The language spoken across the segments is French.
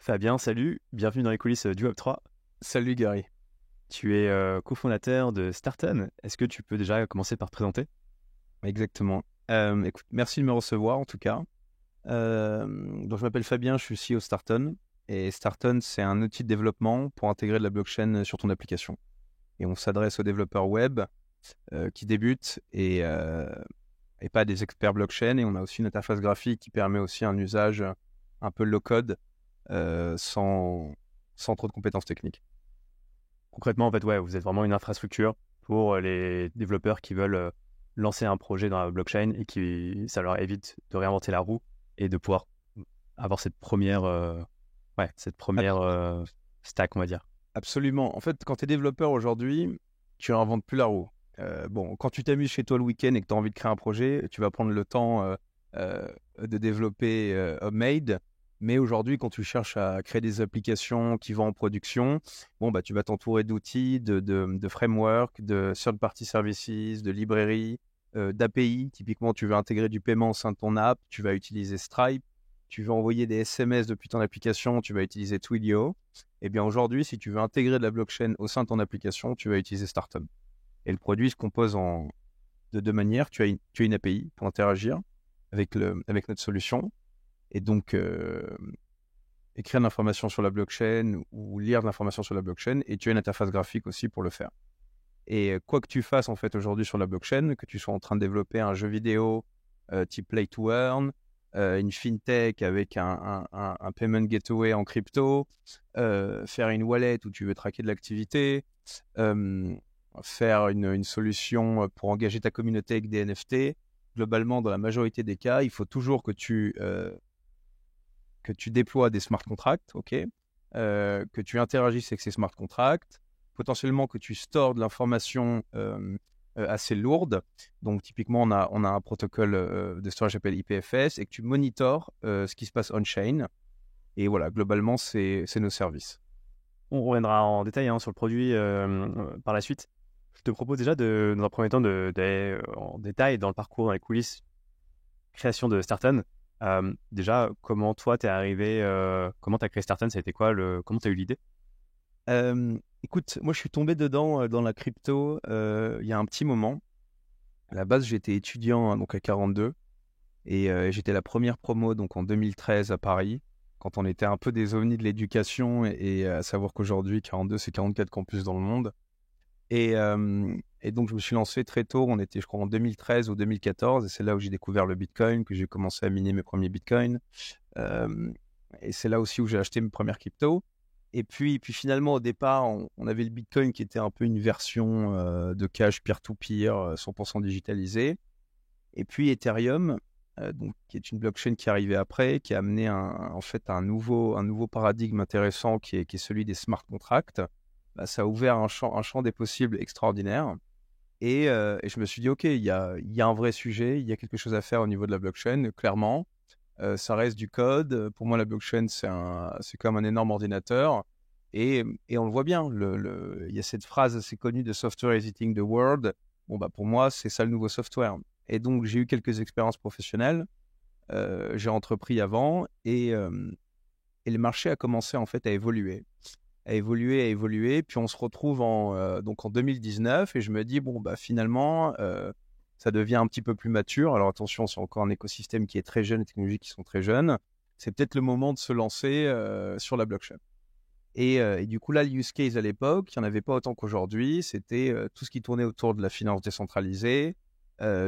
Fabien, salut, bienvenue dans les coulisses du Web3. Salut Gary. Tu es cofondateur de Starton. Est-ce que tu peux déjà commencer par te présenter? Exactement. Écoute, merci de me recevoir en tout cas. Donc je m'appelle Fabien, je suis CEO de Starton. Et Starton, c'est un outil de développement pour intégrer de la blockchain sur ton application. Et on s'adresse aux développeurs web qui débutent et pas des experts blockchain. Et on a aussi une interface graphique qui permet aussi un usage un peu low-code sans trop de compétences techniques. Concrètement, en fait, ouais, vous êtes vraiment une infrastructure pour les développeurs qui veulent lancer un projet dans la blockchain et qui ça leur évite de réinventer la roue et de pouvoir avoir cette première stack, on va dire. Absolument. En fait, quand tu es développeur aujourd'hui, tu n'inventes plus la roue. Quand tu t'amuses chez toi le week-end et que tu as envie de créer un projet, tu vas prendre le temps de développer Homemade. Mais aujourd'hui, quand tu cherches à créer des applications qui vont en production, tu vas t'entourer d'outils, de frameworks, de third-party services, de librairies, d'API. Typiquement, tu veux intégrer du paiement au sein de ton app, tu vas utiliser Stripe. Tu veux envoyer des SMS depuis ton application, tu vas utiliser Twilio. Eh bien aujourd'hui, si tu veux intégrer de la blockchain au sein de ton application, tu vas utiliser Starton. Et le produit se compose de deux manières. Tu as une API pour interagir avec notre solution. Et donc, écrire de l'information sur la blockchain ou lire de l'information sur la blockchain. Et tu as une interface graphique aussi pour le faire. Et quoi que tu fasses en fait aujourd'hui sur la blockchain, que tu sois en train de développer un jeu vidéo type Play to Earn, une fintech avec un payment gateway en crypto, faire une wallet où tu veux traquer de l'activité, faire une solution pour engager ta communauté avec des NFT. Globalement, dans la majorité des cas, il faut toujours que tu déploies des smart contracts, que tu interagisses avec ces smart contracts, potentiellement que tu stores de l'information assez lourde. Donc, typiquement, on a un protocole de storage qui s'appelle IPFS et que tu monitores ce qui se passe on-chain. Et voilà, globalement, c'est nos services. On reviendra en détail sur le produit par la suite. Je te propose déjà, dans un premier temps, d'aller en détail dans le parcours, dans les coulisses, création de Starton. Déjà, comment toi, t'es arrivé, comment t'as créé Starton? Ça a été quoi, comment t'as eu l'idée? Écoute, moi, je suis tombé dedans dans la crypto il y a un petit moment. À la base, j'étais étudiant donc à 42 et j'étais la première promo donc en 2013 à Paris, quand on était un peu des ovnis de l'éducation et à savoir qu'aujourd'hui, 42, c'est 44 campus dans le monde. Et donc, je me suis lancé très tôt. On était, je crois, en 2013 ou 2014 et c'est là où j'ai découvert le Bitcoin, que j'ai commencé à miner mes premiers Bitcoins. Et c'est là aussi où j'ai acheté mes premières cryptos. Et puis finalement, au départ, on avait le Bitcoin qui était un peu une version de cash peer-to-peer, 100% digitalisé. Et puis Ethereum, donc, qui est une blockchain qui est arrivée après, qui a amené en fait un nouveau paradigme intéressant qui est celui des smart contracts. Ça a ouvert un champ des possibles extraordinaire. Et je me suis dit, OK, il y a un vrai sujet, il y a quelque chose à faire au niveau de la blockchain, clairement. Ça reste du code. Pour moi, la blockchain, c'est comme un énorme ordinateur. Et on le voit bien. Il y a cette phrase assez connue de software is eating the world. Pour moi, c'est ça le nouveau software. Et donc, j'ai eu quelques expériences professionnelles. J'ai entrepris avant et le marché a commencé en fait à évoluer. Puis on se retrouve donc en 2019 et je me dis, finalement, ça devient un petit peu plus mature. Alors attention, c'est encore un écosystème qui est très jeune, les technologies qui sont très jeunes. C'est peut-être le moment de se lancer sur la blockchain. Et du coup, là, le use case à l'époque, il n'y en avait pas autant qu'aujourd'hui. C'était tout ce qui tournait autour de la finance décentralisée,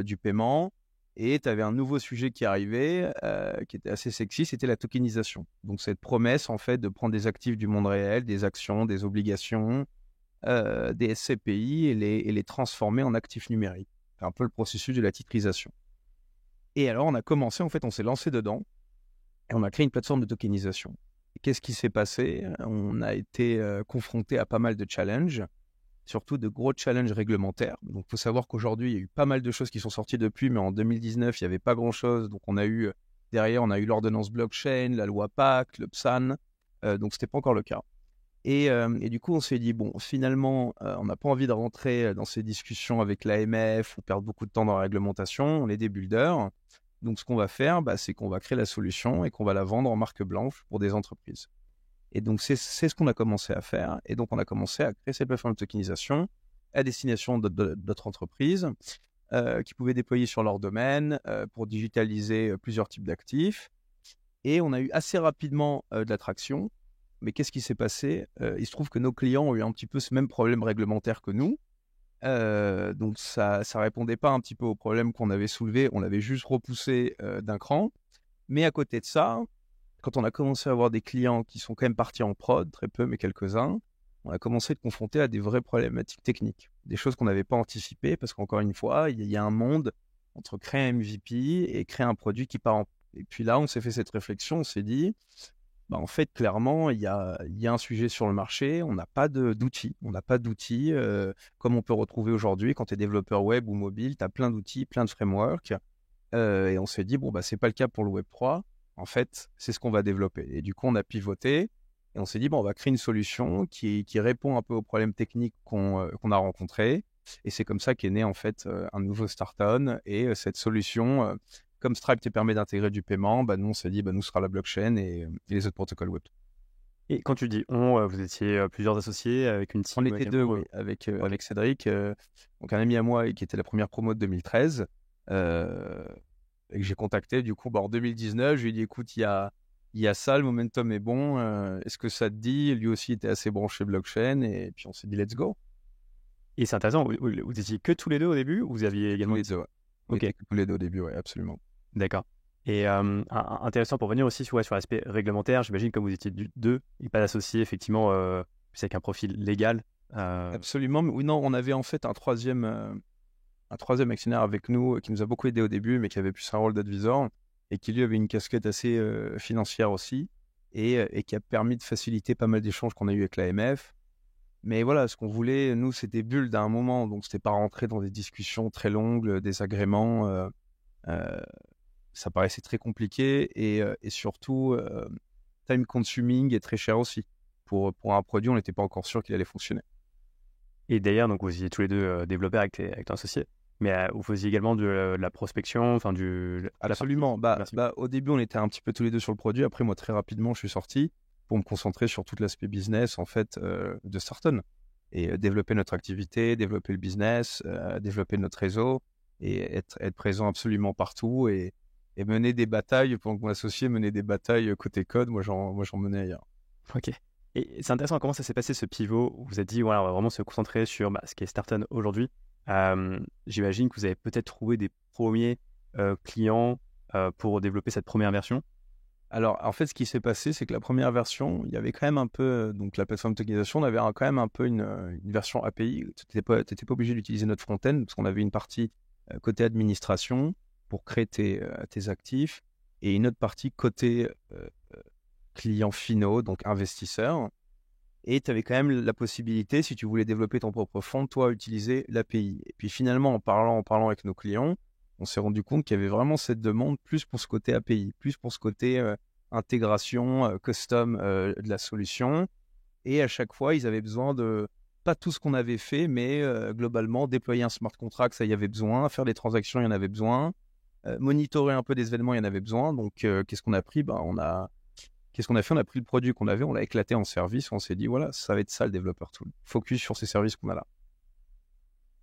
du paiement. Et tu avais un nouveau sujet qui arrivait, qui était assez sexy, c'était la tokenisation. Donc cette promesse, en fait, de prendre des actifs du monde réel, des actions, des obligations, des SCPI et les transformer en actifs numériques. C'est un peu le processus de la titrisation. Et alors, on a commencé, en fait, on s'est lancé dedans et on a créé une plateforme de tokenisation. Et qu'est-ce qui s'est passé? On a été confronté à pas mal de challenges, surtout de gros challenges réglementaires. Donc, il faut savoir qu'aujourd'hui, il y a eu pas mal de choses qui sont sorties depuis, mais en 2019, il n'y avait pas grand-chose. Donc, derrière, on a eu l'ordonnance blockchain, la loi Pacte, le PSAN. Donc, ce n'était pas encore le cas. Et du coup, on s'est dit, finalement, on n'a pas envie de rentrer dans ces discussions avec l'AMF ou perdre beaucoup de temps dans la réglementation. On est des builders. Donc, ce qu'on va faire, c'est qu'on va créer la solution et qu'on va la vendre en marque blanche pour des entreprises. Et donc, c'est ce qu'on a commencé à faire. Et donc, on a commencé à créer cette plateforme de tokenisation à destination d'autres entreprises qui pouvaient déployer sur leur domaine pour digitaliser plusieurs types d'actifs. Et on a eu assez rapidement de l'attraction. Mais qu'est-ce qui s'est passé? Il se trouve que nos clients ont eu un petit peu ce même problème réglementaire que nous. Donc, ça répondait pas un petit peu au problème qu'on avait soulevé. On l'avait juste repoussé d'un cran. Mais à côté de ça, quand on a commencé à avoir des clients qui sont quand même partis en prod, très peu, mais quelques-uns, on a commencé à être confronté à des vraies problématiques techniques, des choses qu'on n'avait pas anticipées, parce qu'encore une fois, il y a un monde entre créer un MVP et créer un produit qui part en... Et puis là, on s'est fait cette réflexion, on s'est dit, bah, en fait, clairement, il y a un sujet sur le marché, on n'a pas d'outils, comme on peut retrouver aujourd'hui quand tu es développeur web ou mobile, tu as plein d'outils, plein de frameworks, et on s'est dit, bon, bah, c'est pas le cas pour le Web3, en fait, c'est ce qu'on va développer. Et du coup, on a pivoté, et on s'est dit, bon, on va créer une solution qui répond un peu aux problèmes techniques qu'on a rencontrés. Et c'est comme ça qu'est né en fait un nouveau Starton. Et cette solution, comme Stripe te permet d'intégrer du paiement, bah, nous on s'est dit, bah, nous sera la blockchain et les autres protocoles web. Et quand tu dis on, vous étiez plusieurs associés avec une team? On était deux, oui, avec Cédric, donc un ami à moi qui était la première promo de 2013, et que j'ai contacté du coup en 2019. Je lui ai dit, écoute, il y a ça, le momentum est bon, est-ce que ça te dit? Lui aussi était assez branché blockchain, et puis on s'est dit let's go. Et c'est intéressant, vous étiez que tous les deux au début ou vous aviez également... Tous les deux, ouais. Ok. Que tous les deux au début, ouais, absolument. D'accord. Et intéressant pour venir aussi sur l'aspect réglementaire, j'imagine comme vous étiez deux et pas d'associés, effectivement, plus avec un profil légal. Absolument, mais oui, non, on avait en fait un troisième actionnaire avec nous qui nous a beaucoup aidé au début, mais qui avait plus un rôle d'advisor et qui lui avait une casquette assez financière aussi et qui a permis de faciliter pas mal d'échanges qu'on a eu avec l'AMF. Mais voilà, ce qu'on voulait, nous, c'était bulle d'un moment, donc c'était pas rentrer dans des discussions très longues, des agréments. Ça paraissait très compliqué et surtout time consuming et très cher aussi. Pour un produit, on n'était pas encore sûr qu'il allait fonctionner. Et d'ailleurs, donc vous étiez tous les deux développeurs avec ton associé, mais vous faisiez également de la prospection, enfin du... Absolument. Au début, on était un petit peu tous les deux sur le produit. Après, moi, très rapidement, je suis sorti pour me concentrer sur tout l'aspect business en fait de Starton et développer notre activité, développer le business, développer notre réseau et être présent absolument partout et mener des batailles pendant que mon associé menait des batailles côté code. Moi, j'en menais ailleurs. Ok. Et c'est intéressant comment ça s'est passé ce pivot où vous vous êtes dit voilà, on va vraiment se concentrer sur ce qui est Starton aujourd'hui. J'imagine que vous avez peut-être trouvé des premiers clients pour développer cette première version. Alors, en fait, ce qui s'est passé, c'est que la première version, il y avait quand même un peu, donc la plateforme de tokenisation, on avait quand même un peu une version API. Tu n'étais pas obligé d'utiliser notre front-end parce qu'on avait une partie côté administration pour créer tes actifs et une autre partie côté clients finaux, donc investisseurs. Et tu avais quand même la possibilité, si tu voulais développer ton propre front, toi, utiliser l'API. Et puis finalement, en parlant avec nos clients, on s'est rendu compte qu'il y avait vraiment cette demande plus pour ce côté API, plus pour ce côté intégration, custom de la solution. Et à chaque fois, ils avaient besoin de, pas tout ce qu'on avait fait, mais globalement, déployer un smart contract, ça y avait besoin, faire des transactions, il y en avait besoin, monitorer un peu des événements, il y en avait besoin. Donc, qu'est-ce qu'on a pris? Qu'est-ce qu'on a fait? On a pris le produit qu'on avait, on l'a éclaté en service, on s'est dit, voilà, ça va être ça le développeur tool. Focus sur ces services qu'on a là.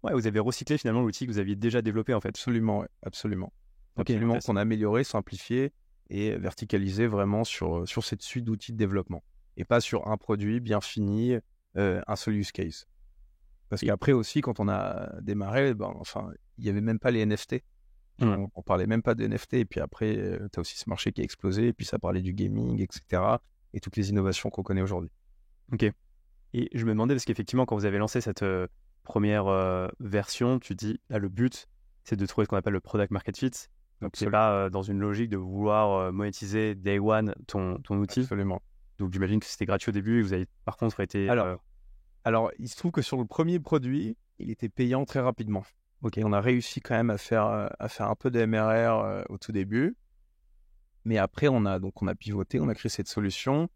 Ouais, vous avez recyclé finalement l'outil que vous aviez déjà développé en fait. Absolument, ouais, absolument. Okay, absolument, qu'on a amélioré, simplifié et verticalisé vraiment sur cette suite d'outils de développement. Et pas sur un produit bien fini, un seul use case. Parce qu'après aussi, quand on a démarré, il n'y avait même pas les NFT. On parlait même pas de NFT. Et puis après, tu as aussi ce marché qui a explosé. Et puis ça parlait du gaming, etc. Et toutes les innovations qu'on connaît aujourd'hui. Ok. Et je me demandais, parce qu'effectivement, quand vous avez lancé cette première version, tu dis, là, le but, c'est de trouver ce qu'on appelle le product market fit. Donc, c'est pas dans une logique de vouloir monétiser day one ton outil. Absolument. Donc, j'imagine que c'était gratuit au début et que vous avez, par contre, été... Alors, il se trouve que sur le premier produit, il était payant très rapidement. Ok, on a réussi quand même à faire un peu de MRR au tout début. Mais après, on a pivoté, on a créé cette solution.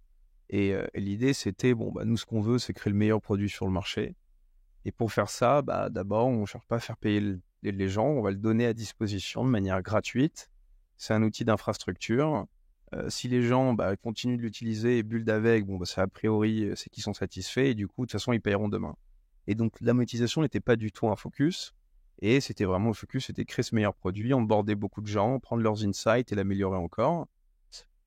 Et l'idée, c'était, nous, ce qu'on veut, c'est créer le meilleur produit sur le marché. Et pour faire ça, d'abord, on ne cherche pas à faire payer les gens, on va le donner à disposition de manière gratuite. C'est un outil d'infrastructure Si les gens continuent de l'utiliser et build avec, bon, ça a priori, c'est qu'ils sont satisfaits et du coup, de toute façon, ils payeront demain. Et donc, la monétisation n'était pas du tout un focus. Et c'était vraiment le focus, c'était créer ce meilleur produit, onboarder beaucoup de gens, prendre leurs insights et l'améliorer encore.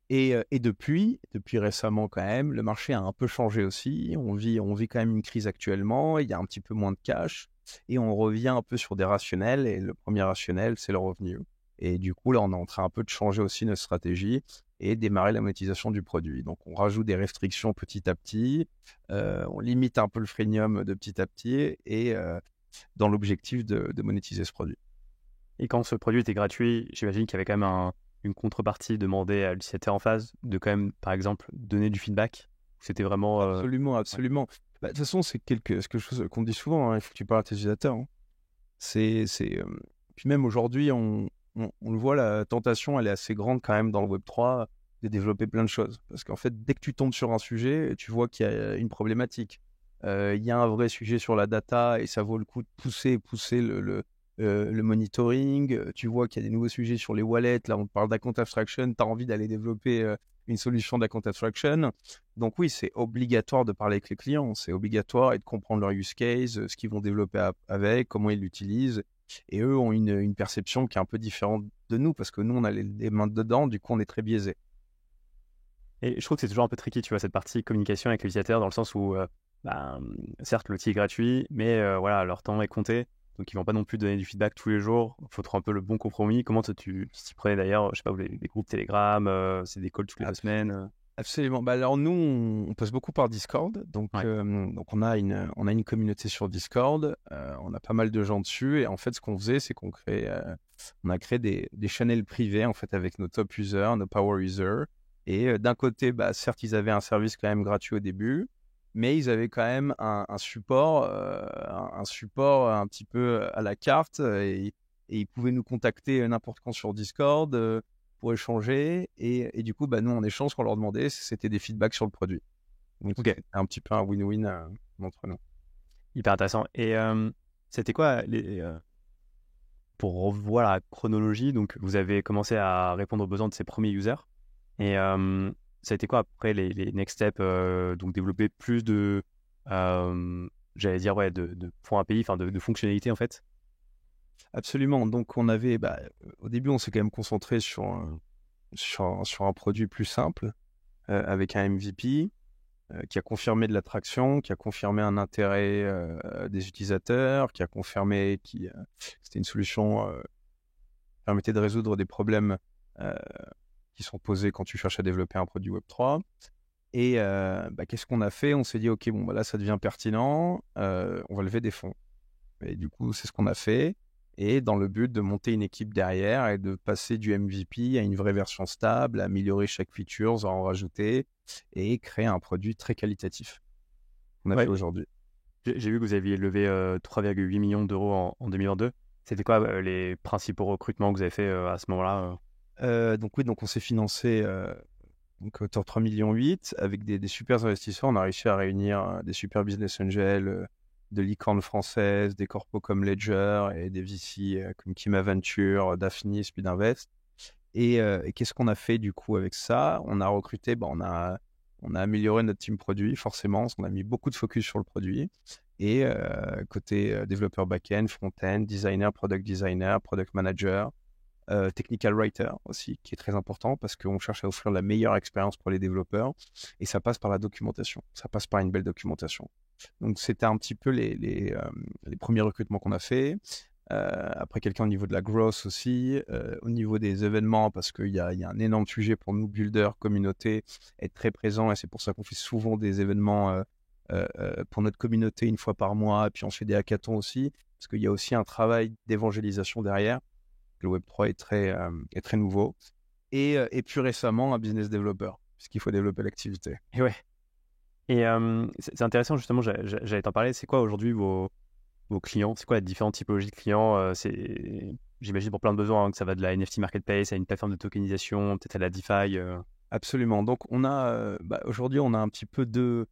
Et depuis récemment quand même, le marché a un peu changé aussi. On vit quand même une crise actuellement. Il y a un petit peu moins de cash et on revient un peu sur des rationnels. Et le premier rationnel, c'est le revenu. Et du coup, là, on est en train un peu de changer aussi notre stratégie et démarrer la monétisation du produit. Donc, on rajoute des restrictions petit à petit. On limite un peu le freemium de petit à petit et dans l'objectif de monétiser ce produit. Et quand ce produit était gratuit, j'imagine qu'il y avait quand même une contrepartie demandée à l'utilisateur en phase de quand même, par exemple, donner du feedback. C'était vraiment... Absolument. De toute façon, c'est quelque chose qu'on dit souvent, hein, il faut que tu parles à tes utilisateurs. Hein. Puis même aujourd'hui, on le voit, la tentation, elle est assez grande quand même dans le Web3 de développer plein de choses. Parce qu'en fait, dès que tu tombes sur un sujet, tu vois qu'il y a une problématique. Il y a un vrai sujet sur la data et ça vaut le coup de pousser le monitoring. Tu vois qu'il y a des nouveaux sujets sur les wallets. Là, on parle d'account abstraction. Tu as envie d'aller développer une solution d'account abstraction. Donc oui, c'est obligatoire de parler avec les clients. C'est obligatoire et de comprendre leur use case, ce qu'ils vont développer avec, comment ils l'utilisent. Et eux ont une perception qui est un peu différente de nous parce que nous, on a les mains dedans. Du coup, on est très biaisé. Et je trouve que c'est toujours un peu tricky, tu vois, cette partie communication avec l'utilisateur dans le sens où, certes, l'outil est gratuit, mais voilà, leur temps est compté. Donc, ils vont pas non plus donner du feedback tous les jours. Il faut trouver un peu le bon compromis. Comment tu t'y prenais d'ailleurs? Je sais pas, vous avez des groupes Telegram, c'est des calls toutes les 2 semaines. Absolument. Alors nous, on passe beaucoup par Discord. Donc, Ouais. donc on a une communauté sur Discord. On a pas mal de gens dessus. Et en fait, ce qu'on faisait, c'est on a créé des channels privés en fait avec nos top users, nos power users. Et d'un côté, certes, ils avaient un service quand même gratuit au début, mais ils avaient quand même un support, un support un petit peu à la carte. Et ils pouvaient nous contacter n'importe quand sur Discord. Pour échanger et du coup nous en échange ce qu'on leur demandait c'était des feedbacks sur le produit, donc Ok, c'était un petit peu un win-win entre nous. hyper intéressant. Et c'était quoi pour revoir la chronologie, donc vous avez commencé à répondre aux besoins de ces premiers users. Et ça a été quoi après les next steps, donc développer plus j'allais dire, ouais, de points API, enfin de fonctionnalités en fait. Absolument. Donc on avait au début on s'est quand même concentré sur un produit plus simple avec un MVP qui a confirmé de l'attraction, qui a confirmé un intérêt des utilisateurs, qui a confirmé que c'était une solution qui permettait de résoudre des problèmes qui sont posés quand tu cherches à développer un produit Web3. Et qu'est-ce qu'on a fait? On s'est dit, OK, bon, là, ça devient pertinent, on va lever des fonds. Et du coup, c'est ce qu'on a fait. Et dans le but de monter une équipe derrière et de passer du MVP à une vraie version stable, améliorer chaque feature, en rajouter et créer un produit très qualitatif qu'on a fait Ouais, aujourd'hui. j'ai vu que vous aviez levé 3,8 millions d'euros en 2022. C'était quoi les principaux recrutements que vous avez fait à ce moment-là? Donc oui, donc on s'est financé donc autour de 3,8 millions avec des super investisseurs. On a réussi à réunir des super business angels, de licornes françaises, des corpos comme Ledger et des VC comme Kima Venture, Daphne, Speedinvest. Et qu'est-ce qu'on a fait du coup avec ça? On a recruté, on a amélioré notre team produit forcément, parce qu'on a mis beaucoup de focus sur le produit. Et côté développeur back-end, front-end, designer, product manager, technical writer aussi, qui est très important parce qu'on cherche à offrir la meilleure expérience pour les développeurs et ça passe par la documentation, ça passe par une belle documentation. Donc c'était un petit peu les premiers recrutements qu'on a fait. Après quelqu'un au niveau de la growth aussi, au niveau des événements parce qu'il y a un énorme sujet pour nous, builders, communauté, être très présent et c'est pour ça qu'on fait souvent des événements pour notre communauté une fois par mois et puis on fait des hackathons aussi parce qu'il y a aussi un travail d'évangélisation derrière. Le Web3 est très nouveau. Et plus récemment, un business developer, puisqu'il faut développer l'activité. Et ouais. Et c'est intéressant justement, j'allais t'en parler. C'est quoi aujourd'hui vos clients? C'est quoi la différentes typologies de clients? J'imagine pour plein de besoins, hein, que ça va de la NFT marketplace à une plateforme de tokenisation, peut-être à la DeFi. Absolument. Donc aujourd'hui, on a un petit peu de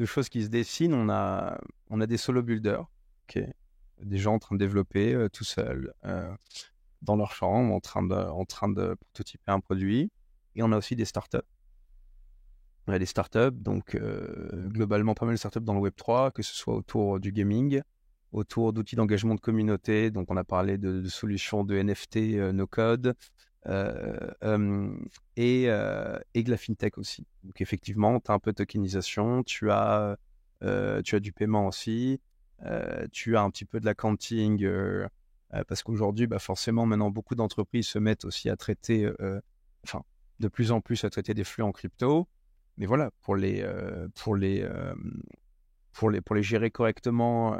choses qui se dessinent. On a des solo builders, ok, des gens en train de développer tout seuls dans leur chambre, en train de prototyper un produit. Et on a aussi des startups. On a des startups, donc globalement pas mal de startups dans le Web3, que ce soit autour du gaming, autour d'outils d'engagement de communauté. Donc on a parlé de solutions de NFT, no code, et de la fintech aussi. Donc effectivement, tu as un peu de tokenisation, tu as du paiement aussi, tu as un petit peu de l'accounting, parce qu'aujourd'hui, forcément, maintenant, beaucoup d'entreprises se mettent aussi à traiter, de plus en plus à traiter des flux en crypto. Mais voilà, pour les gérer correctement,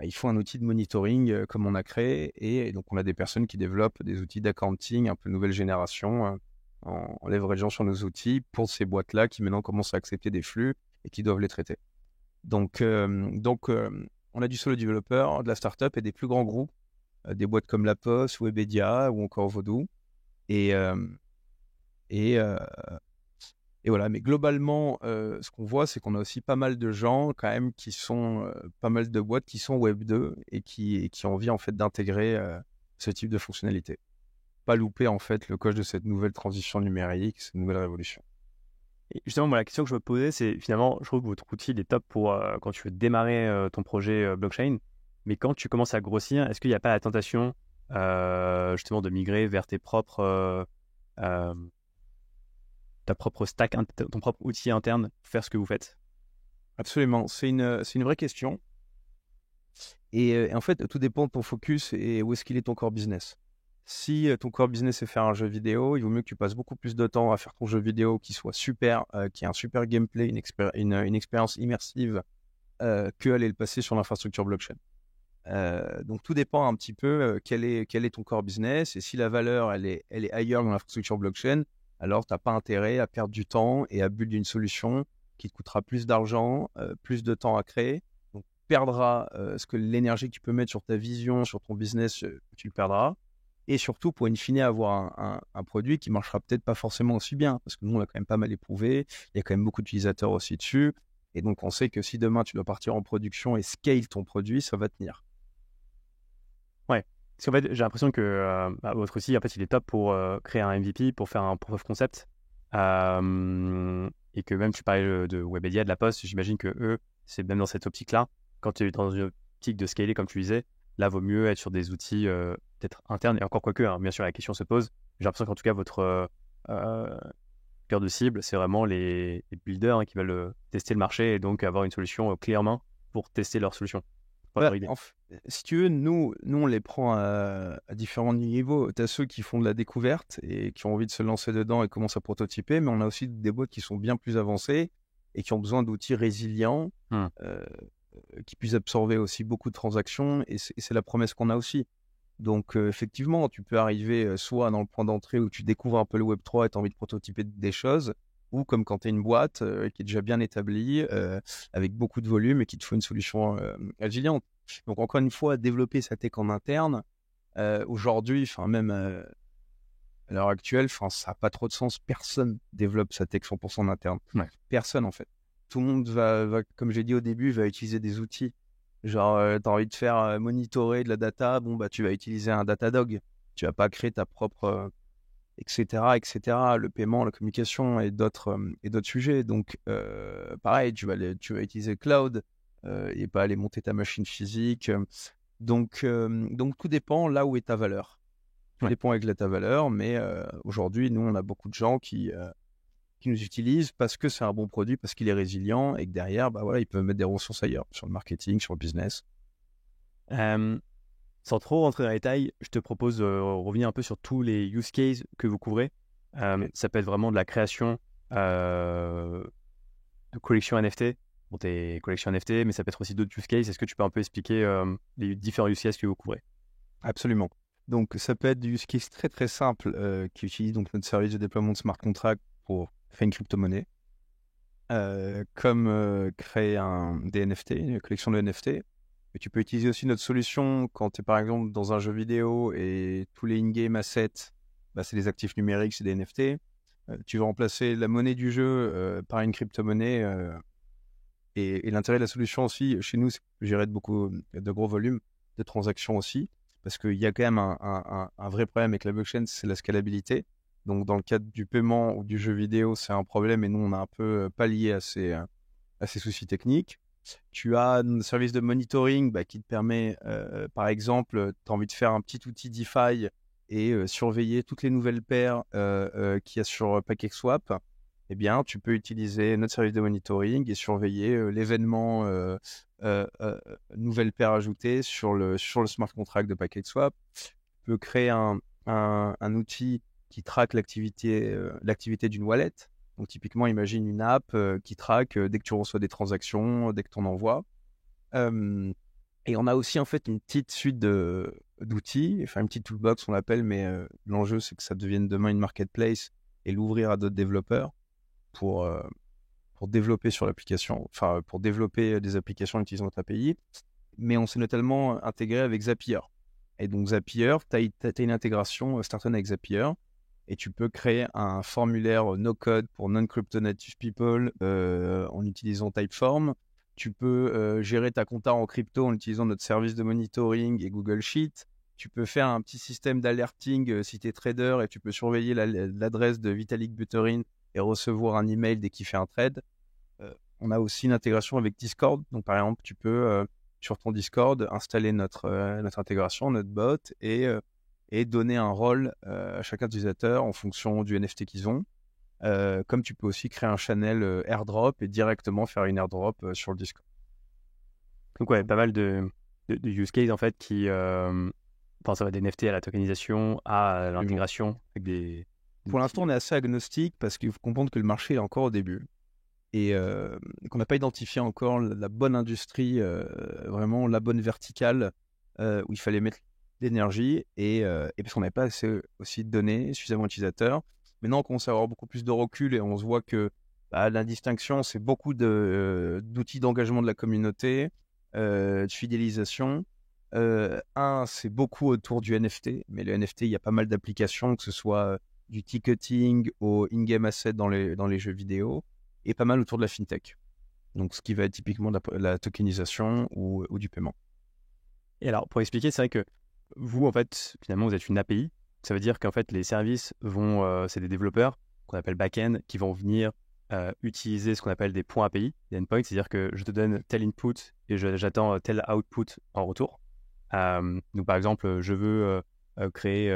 il faut un outil de monitoring comme on a créé. Et donc, on a des personnes qui développent des outils d'accounting un peu nouvelle génération en leverageant sur nos outils pour ces boîtes-là qui maintenant commencent à accepter des flux et qui doivent les traiter. Donc, on a du solo développeur, de la startup et des plus grands groupes, des boîtes comme La Poste, Webedia ou encore Vodoo. Et voilà, mais globalement, ce qu'on voit, c'est qu'on a aussi pas mal de gens quand même qui sont, pas mal de boîtes qui sont Web 2 et qui ont envie en fait d'intégrer ce type de fonctionnalité. Pas louper en fait le coche de cette nouvelle transition numérique, cette nouvelle révolution. Et justement, moi, la question que je me posais, c'est finalement, je trouve que votre outil il est top pour quand tu veux démarrer ton projet blockchain, mais quand tu commences à grossir, est-ce qu'il n'y a pas la tentation justement de migrer vers tes propres ta propre stack, ton propre outil interne pour faire ce que vous faites? Absolument, c'est une vraie question. Et en fait, tout dépend de ton focus et où est-ce qu'il est ton core business. Si ton core business est faire un jeu vidéo, il vaut mieux que tu passes beaucoup plus de temps à faire ton jeu vidéo qui soit super, qui ait un super gameplay, une expérience immersive, que aller le passer sur l'infrastructure blockchain. Donc tout dépend un petit peu quel est ton core business, et si la valeur elle est ailleurs dans l'infrastructure blockchain, alors tu n'as pas intérêt à perdre du temps et à build une solution qui te coûtera plus d'argent, plus de temps à créer. Donc tu perdras l'énergie que tu peux mettre sur ta vision, sur ton business, tu le perdras. Et surtout pour in fine avoir un produit qui marchera peut-être pas forcément aussi bien, parce que nous on l'a quand même pas mal éprouvé, il y a quand même beaucoup d'utilisateurs aussi dessus, et donc on sait que si demain tu dois partir en production et scale ton produit, ça va tenir. Ouais, parce qu'en fait, j'ai l'impression que votre outil, en fait, il est top pour créer un MVP, pour faire un proof of concept. Et que même, tu parlais de Webedia, de La Poste, j'imagine que eux, c'est même dans cette optique-là. Quand tu es dans une optique de scaler, comme tu disais, là, vaut mieux être sur des outils peut-être internes. Et encore quoique, bien sûr, la question se pose. J'ai l'impression qu'en tout cas, votre cœur de cible, c'est vraiment les builders qui veulent tester le marché et donc avoir une solution clé en main pour tester leur solution. Si tu veux, nous on les prend à différents niveaux. Tu as ceux qui font de la découverte et qui ont envie de se lancer dedans et commencent à prototyper, mais on a aussi des boîtes qui sont bien plus avancées et qui ont besoin d'outils résilients, qui puissent absorber aussi beaucoup de transactions, et c'est la promesse qu'on a aussi. Donc effectivement, tu peux arriver soit dans le point d'entrée où tu découvres un peu le Web3 et tu as envie de prototyper des choses, ou comme quand tu es une boîte qui est déjà bien établie, avec beaucoup de volume et qui te faut une solution résiliente. Donc encore une fois, développer sa tech en interne, aujourd'hui, même à l'heure actuelle, ça n'a pas trop de sens. Personne développe sa tech 100% en interne. Ouais. Personne en fait. Tout le monde va, comme j'ai dit au début, va utiliser des outils. Genre, tu as envie de faire monitorer de la data, tu vas utiliser un Datadog. Tu vas pas créer ta propre... etc., le paiement, la communication et d'autres sujets. Donc, pareil, tu vas utiliser le cloud et pas aller monter ta machine physique. Donc, tout dépend là où est ta valeur. Tout dépend avec ta valeur, mais aujourd'hui, nous, on a beaucoup de gens qui nous utilisent parce que c'est un bon produit, parce qu'il est résilient et que derrière, ils peuvent mettre des ressources ailleurs, sur le marketing, sur le business. Sans trop rentrer dans les détails, je te propose de revenir un peu sur tous les use cases que vous couvrez. Ça peut être vraiment de la création de collections NFT, tes collections NFT, mais ça peut être aussi d'autres use cases. Est-ce que tu peux un peu expliquer les différents use cases que vous couvrez? Absolument. Donc, ça peut être du use case très très simple qui utilise donc notre service de déploiement de smart contract pour faire une crypto-monnaie, comme créer des NFT, une collection de NFT. Mais tu peux utiliser aussi notre solution quand tu es par exemple dans un jeu vidéo et tous les in-game assets, c'est des actifs numériques, c'est des NFT. Tu vas remplacer la monnaie du jeu par une crypto-monnaie. Et l'intérêt de la solution aussi, chez nous, c'est de gérer de gros volumes de transactions aussi. Parce qu'il y a quand même un vrai problème avec la blockchain, c'est la scalabilité. Donc, dans le cadre du paiement ou du jeu vidéo, c'est un problème et nous, on a un peu pallié à ces soucis techniques. Tu as un service de monitoring qui te permet, par exemple, tu as envie de faire un petit outil DeFi et surveiller toutes les nouvelles paires qu'il y a sur PancakeSwap. Eh bien, tu peux utiliser notre service de monitoring et surveiller l'événement nouvelle paire ajoutée sur le smart contract de PancakeSwap. Tu peux créer un outil qui traque l'activité d'une wallet. Donc, typiquement, imagine une app qui traque dès que tu reçois des transactions, dès que tu en envoies. Et on a aussi, en fait, une petite suite d'outils, enfin, une petite toolbox, on l'appelle, mais l'enjeu, c'est que ça devienne demain une marketplace et l'ouvrir à d'autres développeurs pour développer sur l'application, enfin, pour développer des applications utilisant notre API. Mais on s'est notamment intégré avec Zapier. Et donc, Zapier, tu as une intégration Starton avec Zapier. Et tu peux créer un formulaire no-code pour non-crypto native people en utilisant Typeform. Tu peux gérer ta compta en crypto en utilisant notre service de monitoring et Google Sheet. Tu peux faire un petit système d'alerting si tu es trader et tu peux surveiller l'adresse de Vitalik Buterin et recevoir un email dès qu'il fait un trade. On a aussi une intégration avec Discord. Donc, par exemple, tu peux, sur ton Discord, installer notre intégration, notre bot et donner un rôle à chaque utilisateur en fonction du NFT qu'ils ont. Comme tu peux aussi créer un channel airdrop et directement faire une airdrop sur le Discord. Donc ouais, pas mal de use cases en fait qui ça va des NFT à la tokenisation, à l'intégration avec des... Pour l'instant, on est assez agnostique parce qu'il faut comprendre que le marché est encore au début et qu'on n'a pas identifié encore la bonne industrie, vraiment la bonne verticale où il fallait mettre d'énergie et parce qu'on n'avait pas assez aussi de données suffisamment d'utilisateurs. Maintenant, on commence à avoir beaucoup plus de recul et on se voit que la distinction, c'est beaucoup d'outils d'engagement de la communauté, de fidélisation. C'est beaucoup autour du NFT, mais le NFT, il y a pas mal d'applications, que ce soit du ticketing au in-game asset dans les jeux vidéo, et pas mal autour de la fintech. Donc, ce qui va être typiquement la tokenisation ou du paiement. Et alors, pour expliquer, c'est vrai que vous, en fait, finalement, vous êtes une API. Ça veut dire qu'en fait, les services c'est des développeurs qu'on appelle back-end qui vont venir utiliser ce qu'on appelle des points API, des endpoints, c'est-à-dire que je te donne tel input et j'attends tel output en retour. Donc, par exemple, je veux créer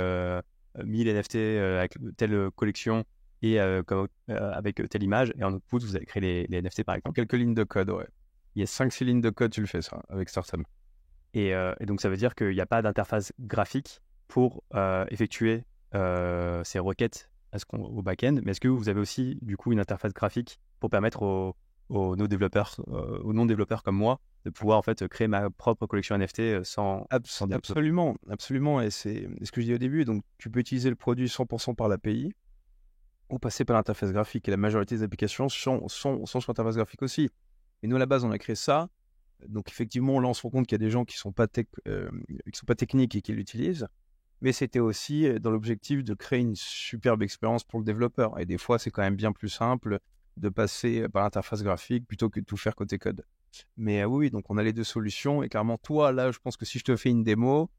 1000 NFT avec telle collection et avec telle image, et en output, vous allez créer les NFT, par exemple. Quelques lignes de code, ouais. Il y a 5-6 lignes de code, tu le fais ça, avec Startum. Et donc, ça veut dire qu'il n'y a pas d'interface graphique pour effectuer ces requêtes au back-end. Mais est-ce que vous avez aussi, du coup, une interface graphique pour permettre aux non-développeurs comme moi de pouvoir, en fait, créer ma propre collection NFT sans Absolument, absolument. Et c'est ce que je dis au début. Donc, tu peux utiliser le produit 100% par l'API ou passer par l'interface graphique. Et la majorité des applications sont sur interface graphique aussi. Et nous, à la base, on a créé ça. Donc, effectivement, là, on se rend compte qu'il y a des gens qui sont pas techniques et qui l'utilisent. Mais c'était aussi dans l'objectif de créer une superbe expérience pour le développeur. Et des fois, c'est quand même bien plus simple de passer par l'interface graphique plutôt que de tout faire côté code. Mais oui, donc on a les deux solutions. Et carrément, toi, là, je pense que si je te fais une démo,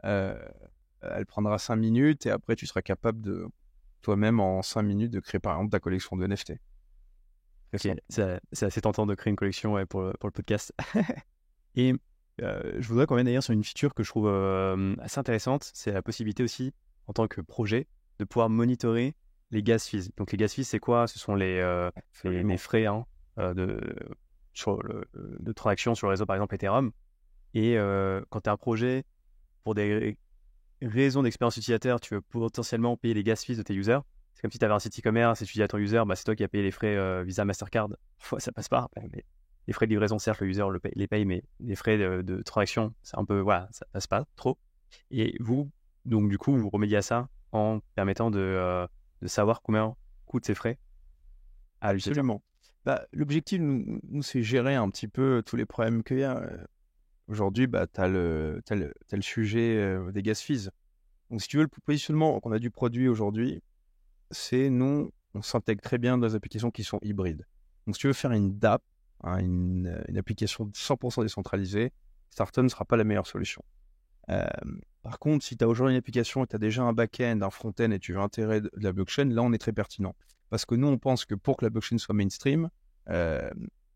elle prendra 5 minutes et après, tu seras capable de, toi-même, en 5 minutes, de créer, par exemple, ta collection de NFT. Okay. C'est assez tentant de créer une collection pour le podcast. Et je voudrais qu'on vienne d'ailleurs sur une feature que je trouve assez intéressante. C'est la possibilité aussi, en tant que projet, de pouvoir monitorer les gas fees. Donc les gas fees, c'est quoi? Ce sont les frais de transaction sur le réseau, par exemple Ethereum. Et quand tu as un projet, pour des raisons d'expérience utilisateur, tu veux potentiellement payer les gas fees de tes users. C'est comme si tu avais un site e-commerce et tu dis à ton user, c'est toi qui as payé les frais Visa, Mastercard. Parfois, ça passe pas. Mais les frais de livraison, certes, le user les paye, mais les frais de transaction, c'est un peu, ça passe pas trop. Et vous, donc du coup, vous remédiez à ça en permettant de savoir combien coûtent ces frais à l'utilisateur. Absolument. L'objectif, nous, c'est gérer un petit peu tous les problèmes qu'il y a. Aujourd'hui, tu as le sujet des gas fees. Donc, si tu veux, le positionnement qu'on a du produit aujourd'hui, c'est nous, on s'intègre très bien dans les applications qui sont hybrides. Donc, si tu veux faire une DApp, une application 100% décentralisée, Starton ne sera pas la meilleure solution. Euh, Par contre, si tu as aujourd'hui une application et tu as déjà un back-end, un front-end et tu veux intégrer de la blockchain, là, on est très pertinent. Parce que nous, on pense que pour que la blockchain soit mainstream, euh,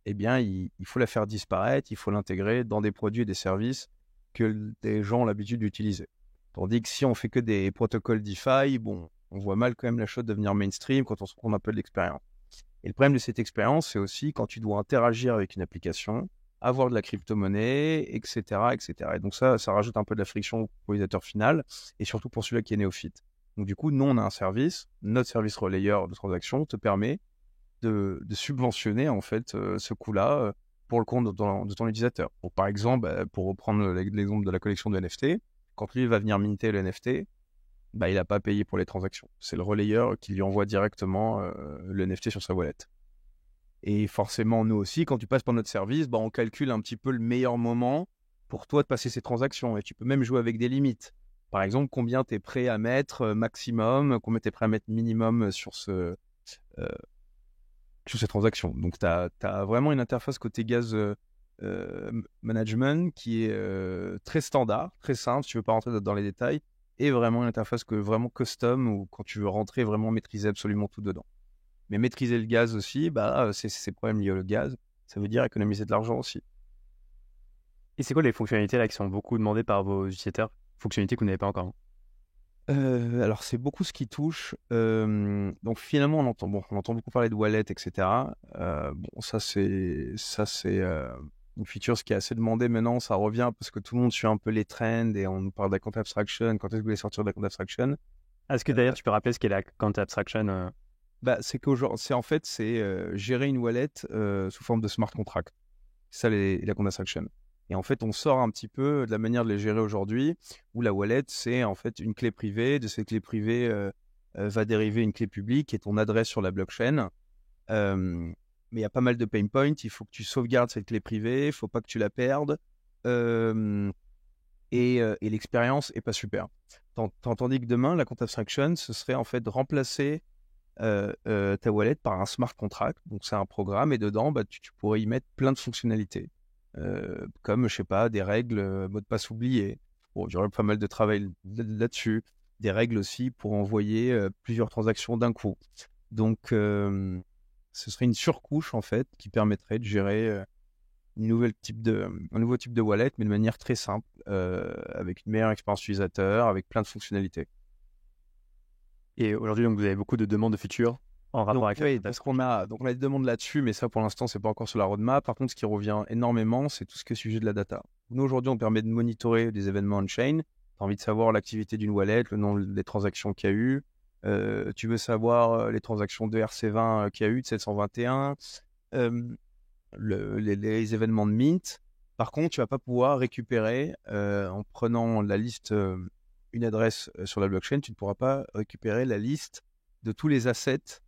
eh bien, il faut la faire disparaître, il faut l'intégrer dans des produits et des services que des gens ont l'habitude d'utiliser. Tandis que si on fait que des protocoles DeFi, bon, on voit mal quand même la chose devenir mainstream quand on se prend un peu de l'expérience. Et le problème de cette expérience, c'est aussi quand tu dois interagir avec une application, avoir de la crypto-monnaie, etc., etc. Et donc ça rajoute un peu de la friction pour l'utilisateur final et surtout pour celui qui est néophyte. Donc du coup, nous, on a un service, notre service relayeur de transaction te permet de subventionner en fait ce coût-là pour le compte de ton utilisateur. Donc, par exemple, pour reprendre l'exemple de la collection de NFT, quand lui va venir minter le NFT, bah, il n'a pas payé pour les transactions. C'est le relayeur qui lui envoie directement le NFT sur sa wallet. Et forcément, nous aussi, quand tu passes par notre service, bah, on calcule un petit peu le meilleur moment pour toi de passer ces transactions. Et tu peux même jouer avec des limites. Par exemple, combien tu es prêt à mettre maximum, combien tu es prêt à mettre minimum euh, sur ces transactions. Donc, tu as vraiment une interface côté gaz management qui est très standard, très simple, si tu veux pas rentrer dans les détails, et vraiment une interface vraiment custom ou quand tu veux rentrer vraiment maîtriser absolument tout dedans. Mais maîtriser le gaz aussi, bah, c'est ces problèmes liés au gaz, ça veut dire économiser de l'argent aussi. Et c'est quoi les fonctionnalités là qui sont beaucoup demandées par vos utilisateurs? Fonctionnalités que vous n'avez pas encore, hein. Alors, c'est beaucoup ce qui touche. Donc, finalement, on entend beaucoup parler de wallet, etc. Bon, ça, c'est une feature qui est assez demandée maintenant. Ça revient parce que tout le monde suit un peu les trends et on nous parle d'account abstraction. Quand est-ce que vous voulez sortir d'account abstraction? Est-ce que d'ailleurs tu peux rappeler ce qu'est la Count Abstraction? Bah, c'est en fait, gérer une wallet sous forme de smart contract. C'est ça l'account abstraction. Et en fait, on sort un petit peu de la manière de les gérer aujourd'hui, où la wallet, c'est en fait une clé privée. De cette clé privée va dériver une clé publique qui est ton adresse sur la blockchain. Mais il y a pas mal de pain points. Il faut que tu sauvegardes cette clé privée. Il ne faut pas que tu la perdes. Et l'expérience est pas super. Tandis que demain, la compte abstraction, ce serait en fait de remplacer ta wallet par un smart contract. Donc, c'est un programme et dedans, bah, tu pourrais y mettre plein de fonctionnalités. Comme, je sais pas, des règles, mot de passe oublié. Bon, il y aurait pas mal de travail là-dessus. Des règles aussi pour envoyer plusieurs transactions d'un coup. Donc, ce serait une surcouche, en fait, qui permettrait de gérer un nouveau type de wallet, mais de manière très simple, avec une meilleure expérience utilisateur, avec plein de fonctionnalités. Et aujourd'hui, donc, vous avez beaucoup de demandes de features en rapport avec Oui, parce qu'on a des demandes là-dessus, mais ça pour l'instant c'est pas encore sur la roadmap. Par contre, ce qui revient énormément, c'est tout ce qui est sujet de la data. Nous aujourd'hui, on permet de monitorer des événements on-chain. Tu as envie de savoir l'activité d'une wallet, le nombre des transactions qu'il y a eu. Tu veux savoir les transactions de RC20 qu'il y a eu, de 721, les événements de mint. Par contre, tu vas pas pouvoir récupérer en prenant la liste, une adresse sur la blockchain, tu ne pourras pas récupérer la liste de tous les assets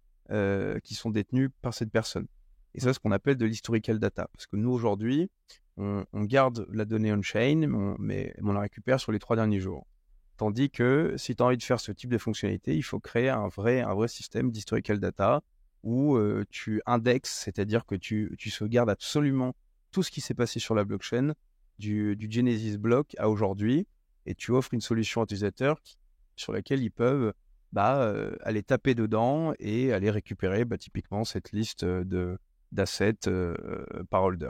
qui sont détenus par cette personne. Et ça, c'est ce qu'on appelle de l'historical data. Parce que nous, aujourd'hui, on garde la donnée on-chain, mais on la récupère sur les 3 derniers jours. Tandis que si tu as envie de faire ce type de fonctionnalité, il faut créer un vrai système d'historical data où tu indexes, c'est-à-dire que tu sauvegardes absolument tout ce qui s'est passé sur la blockchain, du Genesis block à aujourd'hui, et tu offres une solution utilisateur sur laquelle ils peuvent aller taper dedans et aller récupérer typiquement cette liste d'assets par holder.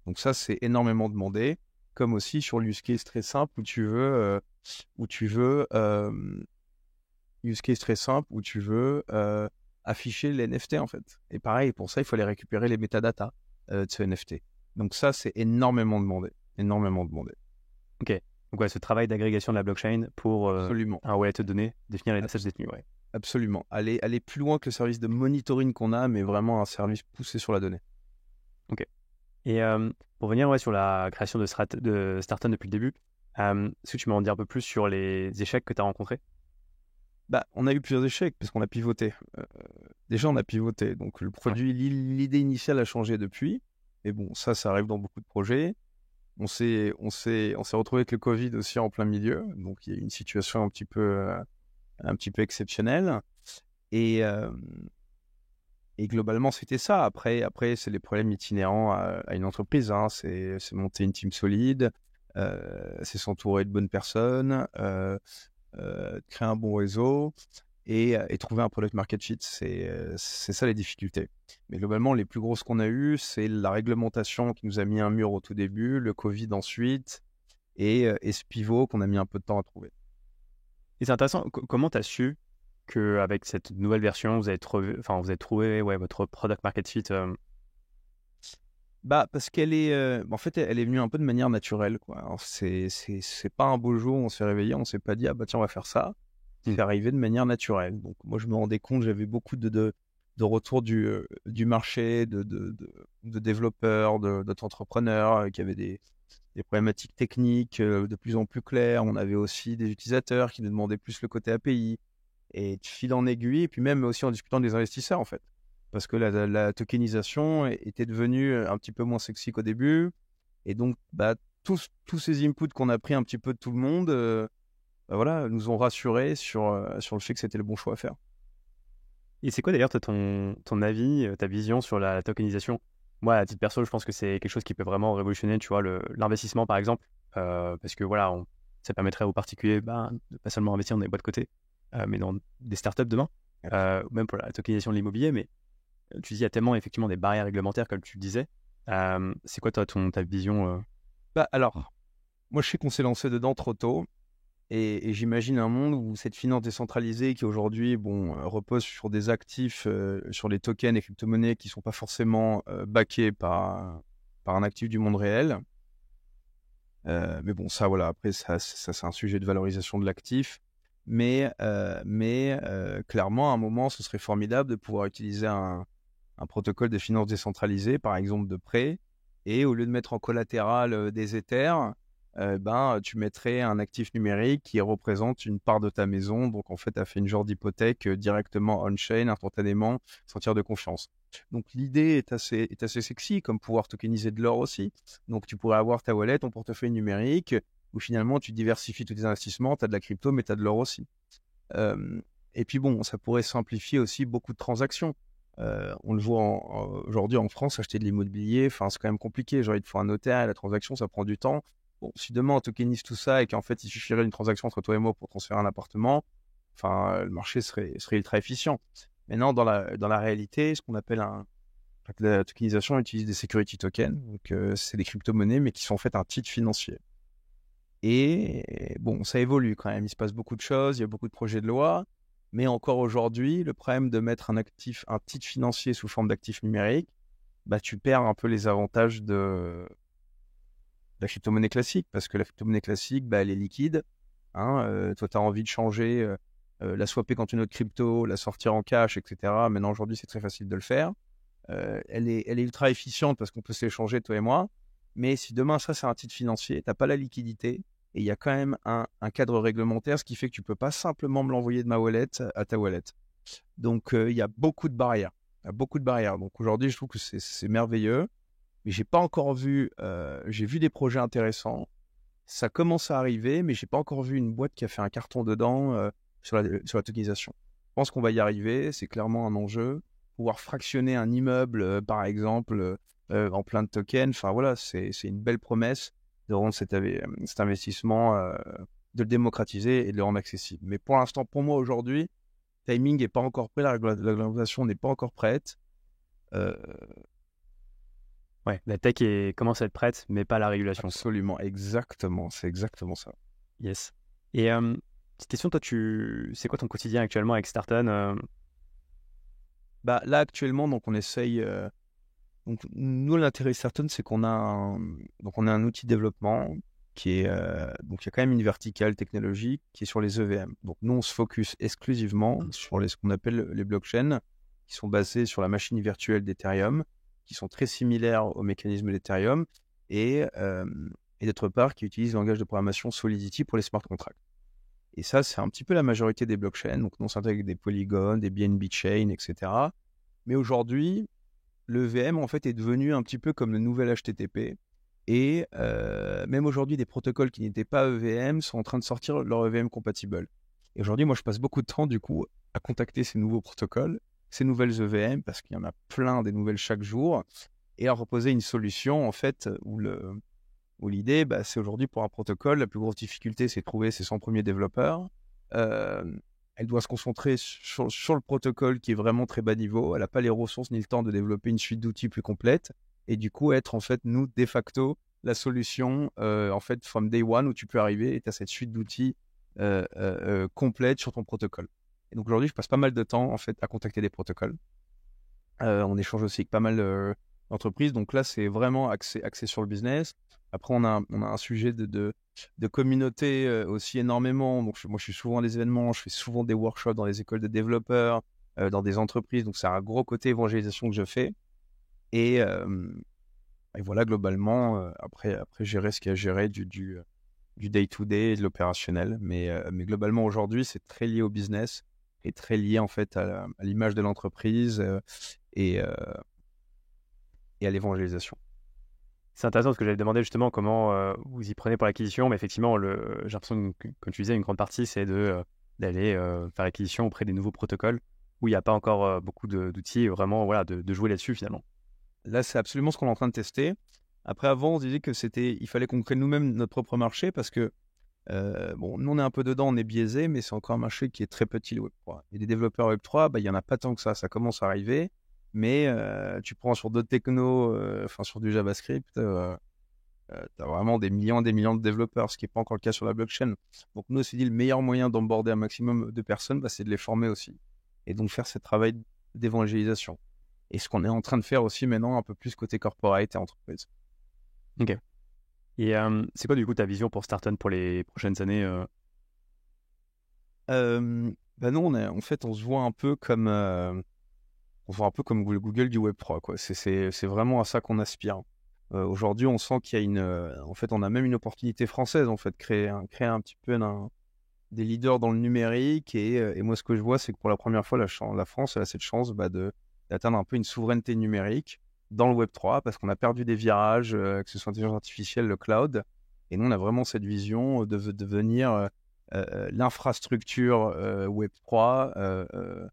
Donc ça, c'est énormément demandé, comme aussi sur l'use case très simple où tu veux use case très simple où tu veux afficher les NFT en fait. Et pareil, pour ça, il faut aller récupérer les métadatas de ce NFT. Donc ça, c'est énormément demandé, énormément demandé. Ok. Donc ouais, ce travail d'agrégation de la blockchain pour Absolument. un wallet de données, définir les assets détenus. Ouais. Absolument. Aller plus loin que le service de monitoring qu'on a, mais vraiment un service poussé sur la donnée. Ok. Et pour venir sur la création de Startup depuis le début, est-ce que tu m'en en dire un peu plus sur les échecs que tu as rencontrés? On a eu plusieurs échecs parce qu'on a pivoté. Déjà, on a pivoté. Donc, le produit, l'idée initiale a changé depuis. Mais bon, ça arrive dans beaucoup de projets. On s'est retrouvé avec le Covid aussi en plein milieu. Donc, il y a une situation un petit peu exceptionnelle. Et globalement, c'était ça. Après, c'est les problèmes itinérants à une entreprise. Hein. C'est monter une team solide, c'est s'entourer de bonnes personnes, créer un bon réseau et trouver un product market fit. C'est ça les difficultés. Mais globalement, les plus grosses qu'on a eues, c'est la réglementation qui nous a mis un mur au tout début, le Covid ensuite, et ce pivot qu'on a mis un peu de temps à trouver. Et c'est intéressant, comment tu as su qu'avec cette nouvelle version, vous avez trouvé votre product market fit Bah, parce qu'elle est, en fait, elle est venue un peu de manière naturelle, quoi. Alors, c'est pas un beau jour, on s'est réveillé, on s'est pas dit, ah bah tiens, on va faire ça. C'est arrivé de manière naturelle. Donc, moi, je me rendais compte, j'avais beaucoup de retours du marché, de développeurs, d'autres entrepreneurs qui avaient des problématiques techniques de plus en plus claires. On avait aussi des utilisateurs qui nous demandaient plus le côté API. Et de fil en aiguille, et puis même aussi en discutant des investisseurs, en fait. Parce que la tokenisation était devenue un petit peu moins sexy qu'au début. Et donc, bah, tous ces inputs qu'on a pris un petit peu de tout le monde, bah, voilà, nous ont rassurés sur le fait que c'était le bon choix à faire. Et c'est quoi d'ailleurs toi, ton avis, ta vision sur la tokenisation? Moi, à titre perso, je pense que c'est quelque chose qui peut vraiment révolutionner, tu vois, l'investissement par exemple, parce que voilà, ça permettrait aux particuliers de pas seulement investir dans des boîtes cotées, mais dans des startups demain, même pour la tokenisation de l'immobilier. Mais tu dis, il y a tellement effectivement des barrières réglementaires, comme tu le disais. C'est quoi toi, ta vision Bah, alors, moi je sais qu'on s'est lancé dedans trop tôt. Et j'imagine un monde où cette finance décentralisée qui aujourd'hui repose sur des actifs, sur les tokens et crypto-monnaies qui ne sont pas forcément backés par un actif du monde réel. Mais bon, ça, voilà, après, ça c'est un sujet de valorisation de l'actif. Mais clairement, à un moment, ce serait formidable de pouvoir utiliser un protocole de finance décentralisée, par exemple de prêt, et au lieu de mettre en collatéral des Ethers, tu mettrais un actif numérique qui représente une part de ta maison. Donc, en fait, tu as fait une genre d'hypothèque directement on-chain, instantanément, sans tiers de confiance. Donc, l'idée est assez sexy, comme pouvoir tokeniser de l'or aussi. Donc, tu pourrais avoir ta wallet, ton portefeuille numérique, où finalement, tu diversifies tous tes investissements, tu as de la crypto, mais tu as de l'or aussi. Et puis, bon, ça pourrait simplifier aussi beaucoup de transactions. On le voit aujourd'hui en France, acheter de l'immobilier, c'est quand même compliqué. Genre, il te faut un notaire et la transaction, ça prend du temps. Bon, si demain on tokenise tout ça et qu'en fait il suffirait d'une transaction entre toi et moi pour transférer un appartement, le marché serait ultra efficient. Maintenant, dans la réalité, ce qu'on appelle la tokenisation utilise des security tokens, donc c'est des crypto-monnaies mais qui sont en fait un titre financier. Et bon, ça évolue quand même, il se passe beaucoup de choses, il y a beaucoup de projets de loi, mais encore aujourd'hui, le problème de mettre un titre financier sous forme d'actif numérique, bah tu perds un peu les avantages de la crypto-monnaie classique, parce que la crypto-monnaie classique, elle est liquide. Toi, tu as envie de changer, la swapper contre une autre crypto, la sortir en cash, etc. Maintenant, aujourd'hui, c'est très facile de le faire. Elle est ultra efficiente parce qu'on peut s'échanger, toi et moi. Mais si demain, ça, c'est un titre financier, tu n'as pas la liquidité et il y a quand même un cadre réglementaire, ce qui fait que tu ne peux pas simplement me l'envoyer de ma wallet à ta wallet. Donc, il y a beaucoup de barrières. Donc, aujourd'hui, je trouve que c'est merveilleux. Mais j'ai pas encore vu, j'ai vu des projets intéressants. Ça commence à arriver, mais j'ai pas encore vu une boîte qui a fait un carton dedans sur la tokenisation. Je pense qu'on va y arriver, c'est clairement un enjeu. Pouvoir fractionner un immeuble, par exemple, en plein de tokens, voilà, c'est une belle promesse de rendre cet investissement, de le démocratiser et de le rendre accessible. Mais pour l'instant, pour moi aujourd'hui, le timing n'est pas encore prêt, la réglementation n'est pas encore prête. Ouais, la tech commence à être prête, mais pas la régulation. Absolument, exactement, c'est exactement ça. Yes. Et petite question, toi, c'est quoi ton quotidien actuellement avec Starton Là, actuellement, donc on essaye. Donc, nous, l'intérêt de Starton, c'est qu'on a un outil de développement qui est. Donc, il y a quand même une verticale technologique qui est sur les EVM. Donc, nous, on se focus exclusivement sur ce qu'on appelle les blockchains, qui sont basées sur la machine virtuelle d'Ethereum, qui sont très similaires au mécanisme d'Ethereum, et d'autre part, qui utilisent le langage de programmation Solidity pour les smart contracts. Et ça, c'est un petit peu la majorité des blockchains. Donc, nous, on s'intègre des Polygon, des BNB Chain, etc. Mais aujourd'hui, le VM, en fait, est devenu un petit peu comme le nouvel HTTP. Et même aujourd'hui, des protocoles qui n'étaient pas EVM sont en train de sortir leur EVM compatible. Et aujourd'hui, moi, je passe beaucoup de temps, du coup, à contacter ces nouveaux protocoles, ces nouvelles EVM, parce qu'il y en a plein des nouvelles chaque jour, et à proposer une solution, en fait, où où l'idée, c'est aujourd'hui pour un protocole, la plus grosse difficulté, c'est de trouver ses 100 premiers développeurs. Elle doit se concentrer sur le protocole qui est vraiment très bas niveau. Elle n'a pas les ressources ni le temps de développer une suite d'outils plus complète. Et du coup, être en fait, nous, de facto, la solution, en fait, from day one, où tu peux arriver et tu as cette suite d'outils complète sur ton protocole. Et donc aujourd'hui, je passe pas mal de temps, en fait, à contacter des protocoles. On échange aussi avec pas mal d'entreprises. Donc là, c'est vraiment axé sur le business. Après, on a un sujet de communauté aussi énormément. Donc, moi, je suis souvent à des événements, je fais souvent des workshops dans les écoles de développeurs, dans des entreprises. Donc, c'est un gros côté évangélisation que je fais. Et voilà, globalement, après gérer ce qu'il y a à gérer du day-to-day et de l'opérationnel. Mais globalement, aujourd'hui, c'est très lié au business et très lié, en fait, à l'image de l'entreprise et à l'évangélisation. C'est intéressant parce que j'allais demander justement comment vous y prenez pour l'acquisition, mais effectivement, j'ai l'impression que, comme tu disais, une grande partie, c'est d'aller faire l'acquisition auprès des nouveaux protocoles où il n'y a pas encore beaucoup d'outils, vraiment voilà, de jouer là-dessus finalement. Là, c'est absolument ce qu'on est en train de tester. Après, avant, on se disait il fallait qu'on crée nous-mêmes notre propre marché parce que, nous, on est un peu dedans, on est biaisé, mais c'est encore un marché qui est très petit, le Web3. Et des développeurs Web3, il n'y en a pas tant que ça commence à arriver. Mais tu prends sur d'autres technos, sur du JavaScript, tu as vraiment des millions et des millions de développeurs, ce qui n'est pas encore le cas sur la blockchain. Donc nous, on s'est dit le meilleur moyen d'emborder un maximum de personnes, c'est de les former aussi. Et donc faire ce travail d'évangélisation. Et ce qu'on est en train de faire aussi maintenant, un peu plus côté corporate et entreprise. Ok. Et c'est quoi du coup ta vision pour Starten pour les prochaines années Nous, en fait, on se voit un peu comme... on se voit un peu comme le Google du Web3, quoi. C'est vraiment à ça qu'on aspire. Aujourd'hui, on sent qu'il y a en fait, on a même une opportunité française, en fait, créer un petit peu des leaders dans le numérique. Et moi, ce que je vois, c'est que pour la première fois, la France elle a cette chance d'atteindre un peu une souveraineté numérique dans le Web3, parce qu'on a perdu des virages, que ce soit l'intelligence artificielle, le cloud. Et nous, on a vraiment cette vision de devenir l'infrastructure Web3,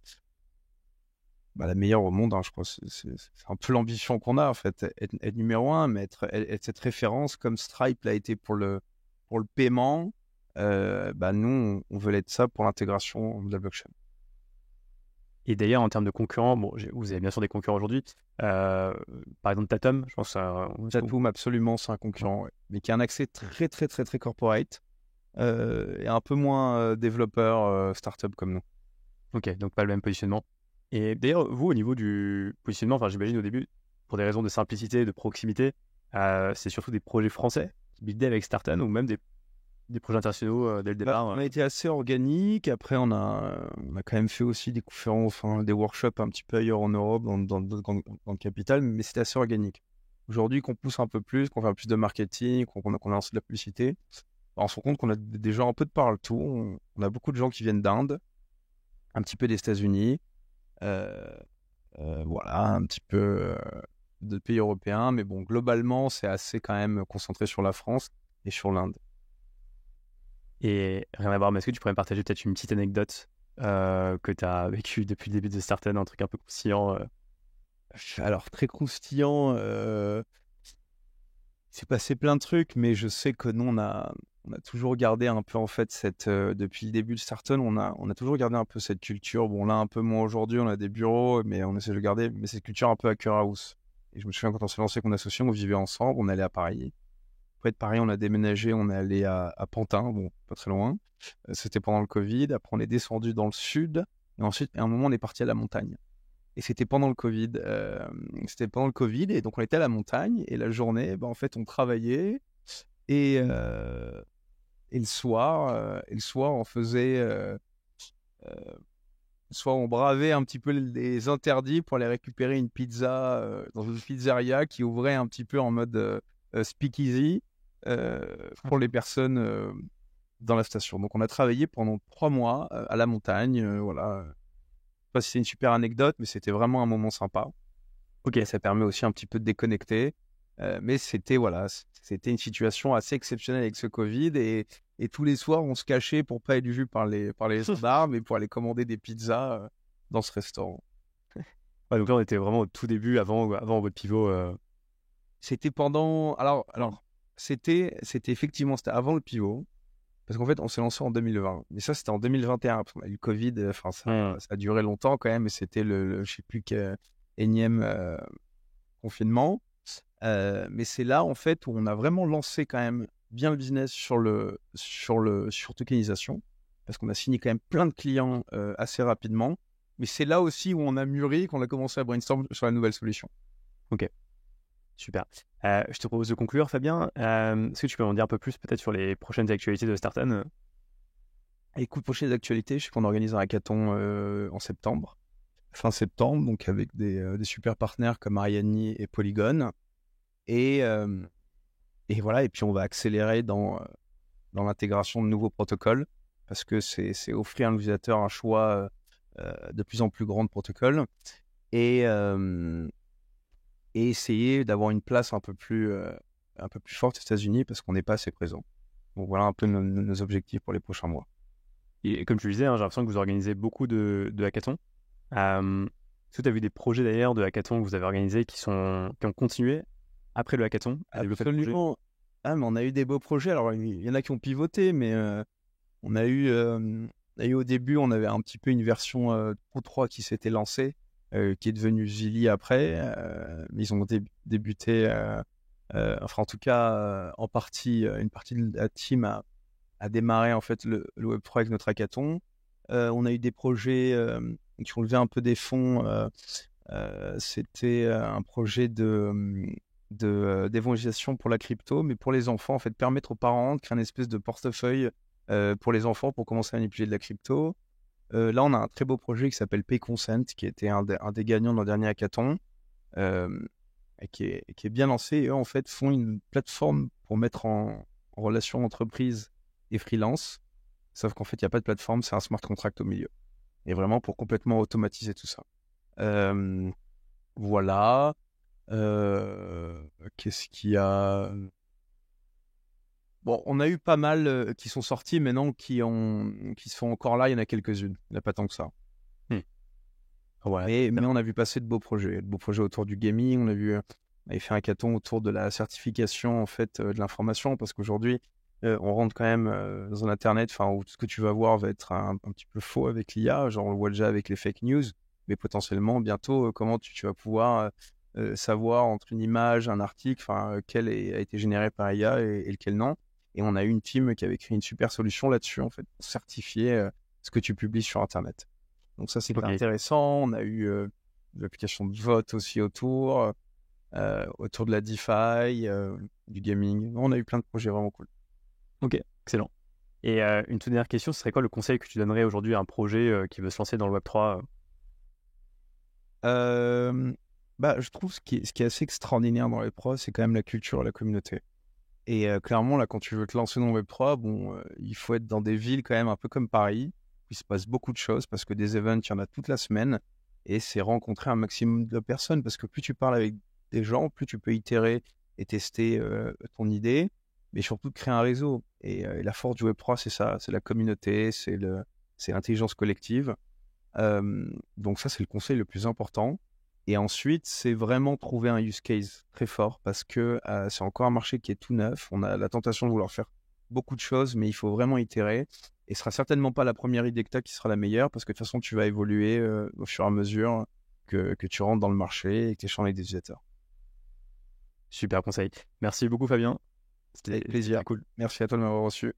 la meilleure au monde, hein, je crois. C'est un peu l'ambition qu'on a, en fait. Être numéro un, mais être cette référence comme Stripe l'a été pour le paiement. Nous, on veut être ça pour l'intégration de la blockchain. Et d'ailleurs, en termes de concurrents, vous avez bien sûr des concurrents aujourd'hui. Par exemple, Tatum, je pense que Tatum, absolument, c'est un concurrent, ouais. Mais qui a un accès très, très, très, très corporate et un peu moins développeur startup comme nous. Ok, donc pas le même positionnement. Et d'ailleurs, vous, au niveau du positionnement, j'imagine au début, pour des raisons de simplicité, de proximité, c'est surtout des projets français qui buildaient avec Starten ou même des projets internationaux dès le départ. On a été assez organique. Après, on a quand même fait aussi des conférences, des workshops un petit peu ailleurs en Europe, dans le capital, mais c'était assez organique. Aujourd'hui, qu'on pousse un peu plus, qu'on fait un peu plus de marketing, qu'on lance de la publicité, on se rend compte qu'on a des gens un peu de partout. On a beaucoup de gens qui viennent d'Inde, un petit peu des États-Unis, voilà, un petit peu de pays européens, mais bon, globalement, c'est assez quand même concentré sur la France et sur l'Inde. Et rien à voir, mais est-ce que tu pourrais me partager peut-être une petite anecdote que tu as vécue depuis le début de Starten, un truc un peu croustillant Alors, très croustillant, c'est passé plein de trucs, mais je sais que nous, on a toujours gardé un peu, en fait, depuis le début de Starten, on a toujours gardé un peu cette culture. Bon, là, un peu moins aujourd'hui, on a des bureaux, mais on essaie de garder, mais cette culture un peu à cœur house. Et je me souviens quand on s'est lancé avec mon associé, on vivait ensemble, on allait à Paris. Après de Paris, on a déménagé, on est allé à Pantin, bon, pas très loin. C'était pendant le Covid. Après, on est descendu dans le sud. Et ensuite, à un moment, on est parti à la montagne. Et c'était pendant le Covid. Et donc, on était à la montagne. Et la journée, en fait, on travaillait. Et le soir, on faisait... soit on bravait un petit peu les interdits pour aller récupérer une pizza dans une pizzeria qui ouvrait un petit peu en mode speakeasy pour les personnes dans la station. Donc on a travaillé pendant 3 mois à la montagne. Voilà. Je sais pas si c'est une super anecdote, mais c'était vraiment un moment sympa. Ok, ça permet aussi un petit peu de déconnecter. Mais c'était une situation assez exceptionnelle avec ce Covid et tous les soirs on se cachait pour pas être vu par les gendarmes et pour aller commander des pizzas dans ce restaurant. Ouais, donc là on était vraiment au tout début, avant votre pivot. C'était pendant alors c'était effectivement, c'était avant le pivot. Parce qu'en fait, on s'est lancé en 2020. Mais ça, c'était en 2021. Parce qu'on a eu le Covid. Enfin, ça a duré longtemps quand même. Et c'était je sais plus quel énième confinement. Mais c'est là, en fait, où on a vraiment lancé quand même bien le business sur tokenisation. Parce qu'on a signé quand même plein de clients assez rapidement. Mais c'est là aussi où on a mûri, qu'on a commencé à brainstorm sur la nouvelle solution. Ok, super. Je te propose de conclure, Fabien. Est-ce que tu peux en dire un peu plus peut-être sur les prochaines actualités de Startan? Écoute, prochaine actualité, je sais qu'on organise un hackathon en septembre, fin septembre, donc avec des super partenaires comme Ariani et Polygon. Et voilà, et puis on va accélérer dans l'intégration de nouveaux protocoles, parce que c'est offrir à l'utilisateur un choix de plus en plus grand de protocoles, et essayer d'avoir une place un peu plus forte aux États-Unis, parce qu'on n'est pas assez présent. Donc voilà un peu nos objectifs pour les prochains mois. Et comme tu le disais, j'ai l'impression que vous organisez beaucoup de hackathons. Est-ce que tu as vu des projets d'ailleurs de hackathons que vous avez organisés qui ont continué après le hackathon à développer le projet? Absolument. Ah, mais on a eu des beaux projets. Alors, il y en a qui ont pivoté, mais on a eu au début, on avait un petit peu une version Pro 3 qui s'était lancée, qui est devenue Zilli après. Mais ils ont débuté, enfin en tout cas, en partie, une partie de la team a démarré en fait le Web3 avec notre hackathon. On a eu des projets qui ont levé un peu des fonds. C'était un projet d'évangélisation pour la crypto, mais pour les enfants, en fait, permettre aux parents de créer une espèce de portefeuille pour les enfants pour commencer à manipuler de la crypto. Là, on a un très beau projet qui s'appelle PayConsent, qui était un des gagnants de notre dernier hackathon, et qui est bien lancé. Et eux, en fait, font une plateforme pour mettre en relation entreprise et freelance. Sauf qu'en fait, il n'y a pas de plateforme, c'est un smart contract au milieu. Et vraiment pour complètement automatiser tout ça. Voilà. Qu'est-ce qu'il y a? Bon, on a eu pas mal qui sont sortis maintenant, qui sont encore là. Il y en a quelques-unes. Il n'y en a pas tant que ça. Ouais. Mais on a vu passer de beaux projets. De beaux projets autour du gaming. On avait fait un hackathon autour de la certification en fait, de l'information. Parce qu'aujourd'hui, on rentre quand même dans un Internet où tout ce que tu vas voir va être un petit peu faux avec l'IA. Genre, on le voit déjà avec les fake news. Mais potentiellement, bientôt, comment tu vas pouvoir savoir entre une image, un article, lequel a été généré par IA et lequel non. Et on a eu une team qui avait créé une super solution là-dessus, en fait, pour certifier ce que tu publies sur Internet. Donc ça, c'était intéressant. On a eu l'application de vote aussi autour de la DeFi, du gaming. On a eu plein de projets vraiment cool. Ok, excellent. Et une toute dernière question, ce serait quoi le conseil que tu donnerais aujourd'hui à un projet qui veut se lancer dans le Web3 ? Je trouve ce qui est assez extraordinaire dans les pros, c'est quand même la culture et la communauté. Et clairement, là, quand tu veux te lancer dans Web3, il faut être dans des villes quand même un peu comme Paris, où il se passe beaucoup de choses, parce que des events, il y en a toute la semaine, et c'est rencontrer un maximum de personnes, parce que plus tu parles avec des gens, plus tu peux itérer et tester ton idée, mais surtout de créer un réseau. Et la force du Web3, c'est ça, c'est la communauté, c'est l'intelligence collective. Donc ça, c'est le conseil le plus important. Et ensuite, c'est vraiment trouver un use case très fort, parce que c'est encore un marché qui est tout neuf. On a la tentation de vouloir faire beaucoup de choses, mais il faut vraiment itérer. Et ce sera certainement pas la première idée que tu as qui sera la meilleure, parce que de toute façon, tu vas évoluer au fur et à mesure que tu rentres dans le marché et que tu échanges avec des utilisateurs. Super conseil. Merci beaucoup, Fabien. C'était avec plaisir. Cool. Merci à toi de m'avoir reçu.